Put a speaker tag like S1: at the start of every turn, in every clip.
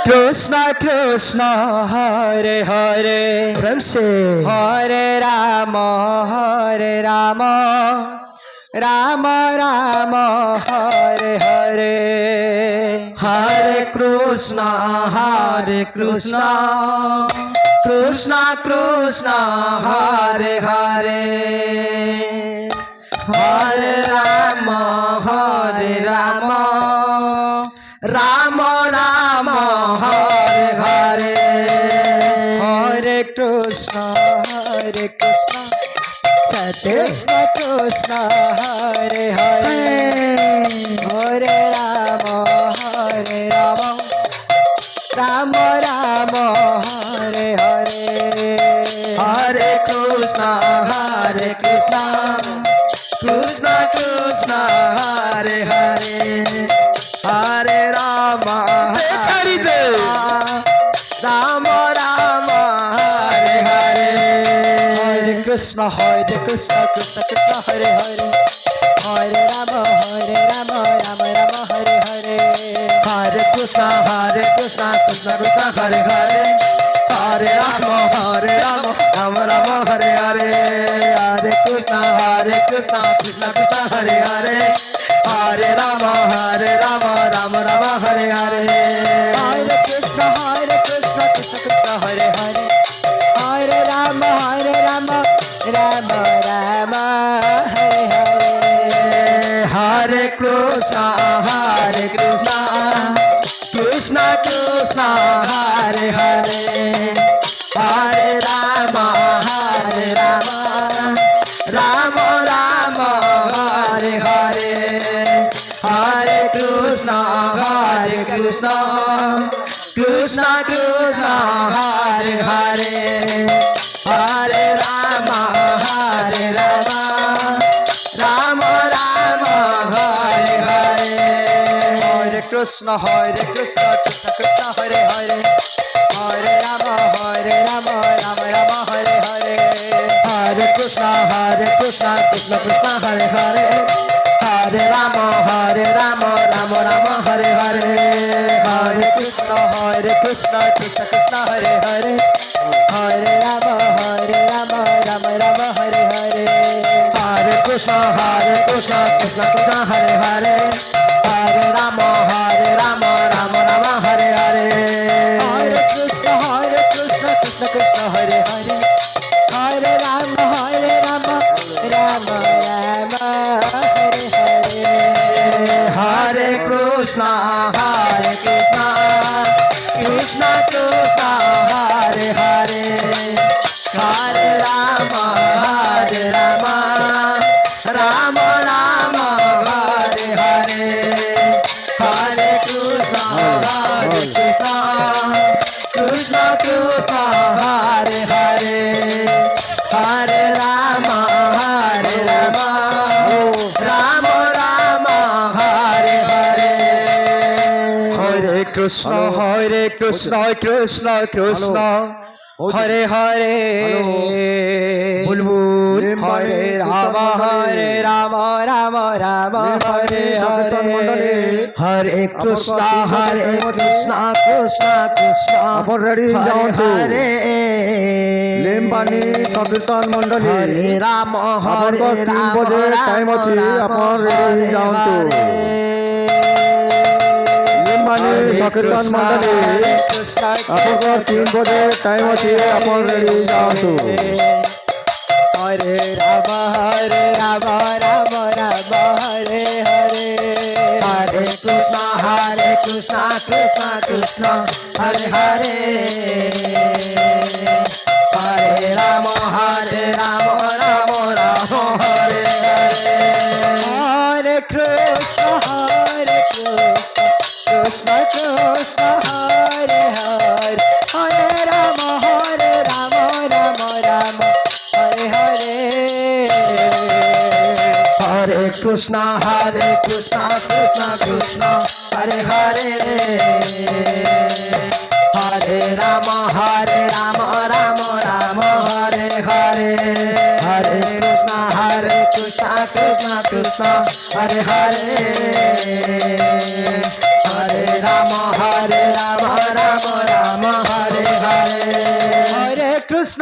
S1: कृष्ण कृष्ण हरे हरे
S2: प्रेम से
S1: हरे राम राम राम हरे हरे
S2: हरे कृष्ण कृष्ण कृष्ण हरे हरे हरे राम राम राम हरे हरे
S1: हरे कृष्ण कृष्ण कृष्ण हरे हरे हरे राम राम राम हरे हरे
S2: हरे कृष्ण कृष्ण कृष्ण हरे हरे हरे राम राम राम हरे हरे
S1: हरे कृष्ण कृष्ण कृष्ण हरे हरे हरे राम राम राम हरे हरे
S2: हरे कृष्ण कृष्ण कृष्ण हरे हरे हरे राम राम राम हरे हरे हरे कृष्ण कृष्ण कृष्ण हरे हरे हरे राम राम राम हरे हरे
S1: हरे कृष्ण कृष्ण कृष्ण हरे हरे हरे राम राम राम हरे हरे
S2: हरे कृष्ण कृष्ण कृष्ण हरे हरे हरे राम राम राम हरे हरे हरे कृष्ण कृष्ण कृष्ण हरे हरे हरे राम राम राम हरे हरे
S1: हरे कृष्ण कृष्ण कृष्ण हरे हरे हरे राम राम राम हरे हरे
S2: हरे कृष्ण कृष्ण कृष्ण हरे हरे हरे राम राम राम हरे हरे
S1: हरे कृष्ण कृष्ण कृष्ण हरे हरे हरे राम राम राम हरे हरे
S2: हरे कृष्ण कृष्ण कृष्ण हरे हरे हरे राम राम राम हरे हरे
S1: हरे कृष्ण कृष्ण कृष्ण हरे हरे हरे राम राम राम हरे हरे
S2: हरे कृष्ण कृष्ण कृष्ण हरे हरे हरे राम राम राम हरे हरे हरे कृष्ण कृष्ण कृष्ण हरे हरे हरे राम राम राम हरे हरे
S1: हरे कृष्ण कृष्ण कृष्ण हरे हरे
S2: बुलबुल
S1: हरे राम राम राम हरे हरे
S2: हरे कृष्ण कृष्ण कृष्ण
S3: अपन रेडी जाऊँ
S2: हरे
S3: लेमबानी संकीर्तन मंडली
S2: हरे राम
S3: आपनकर 3 बजे टाइम अच्छी अपन रेडी जाऊँ लेमबानी संकीर्तन मंडली आपनकर 3 बजे टाइम अच्छी अपन रेडी जाऊँ
S1: हरे राम राम हरे हरे
S2: हरे कृष्ण कृष्ण कृष्ण हरे हरे हरे राम राम राम हरे हरे
S1: हरे कृष्ण कृष्ण कृष्ण हरे हरे हरे राम राम हरे हरे
S2: हरे कृष्ण कृष्ण कृष्ण हरे हरे हरे राम राम हरे हरे हरे कृष्ण कृष्ण हरे हरे হরে রাম রাম রাম হরে হরে
S1: হরে কৃষ্ণ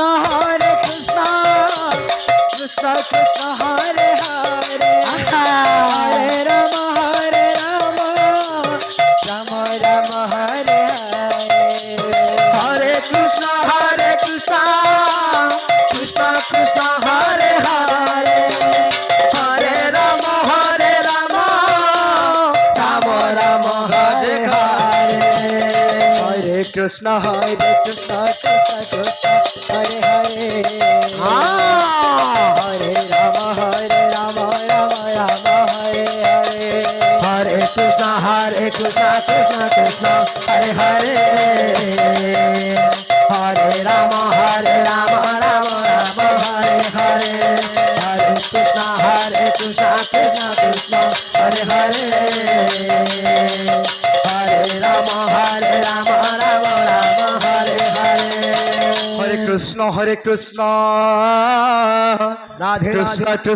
S1: কৃষ্ণ কৃষ্ণ হরে হরে হরে রাম রাম রাম হরে হরে
S2: হরে কৃষ্ণ কৃষ্ণ কৃষ্ণ হরে হরে হরে রাম রাম রাম হরে হরে
S1: হরে কৃষ্ণ কৃষ্ণ কৃষ্ণ হরে হরে হরে রাম রাম রাম হরে হরে
S2: হরে কৃষ্ণ কৃষ্ণ কৃষ্ণ হরে হরে হরে রাম রাম রাম হরে হরে হরে কৃষ্ণ কৃষ্ণ কৃষ্ণ হরে হরে হরে রাম রাম রাম হরে হরে
S1: হরে কৃষ্ণ কৃষ্ণ
S2: রাধে
S1: কৃষ্ণ
S2: রাধে